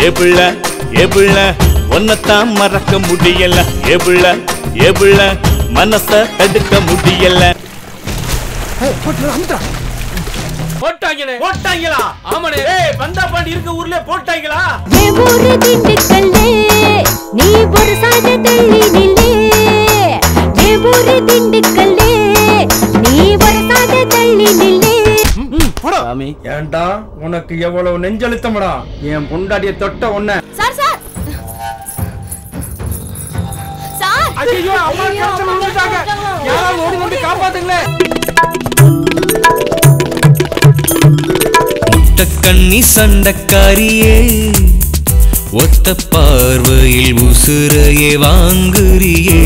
ஏபிள்ள ஒன்னத்தான் மறக்க முடியல ஏபிள்ள மனச தடுக்க முடியல போட்டாங்களா ஆமாண்ணே பந்தா பாண்டி இருக்க ஊர்ல போட்டாங்களா நீ ஒரு சாத தள்ளி நில்லே ஊரு திண்டுக்கல்லே நீ ஒரு சாத தள்ளி நில்லே சாமி ஏண்டா உனக்கு எவ்வளவு நெஞ்சழுத்தம்டா என் பொண்டாட்டிய தொட்ட உன்ன சார் சார் சார் ஐயோ அம்மா கஷ்டம் வந்துட்டாங்க யாராவது ஓடி வந்து காப்பாத்துங்களே முட்டக்கண்ணி சண்டக்காரியே ஒத்த பார்வையில் உசுரையே வாங்குறியே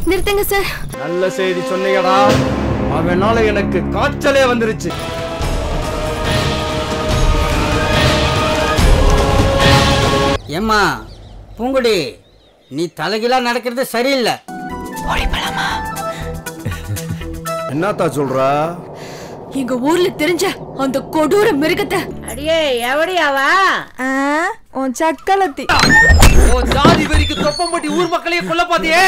நிறுத்துங்க சார் நல்ல செய்தி சொன்னீங்கடா அவனால எனக்கு காய்ச்சலே வந்துருச்சு ஏம்மா பூங்குடி நீ தலைகீழா நடக்கிறது சரியில்லை என்னத்தா சொல்றா எங்க ஊர்ல தெரிஞ்ச அந்த கொடூர மிருகத்தை அடியே எவடியாவா உன் சக்கலத்தி ஓ ஜாதி வெறிக்கு தொப்பம் போட்டு ஊர் மக்களையே கொல்ல பாத்தியே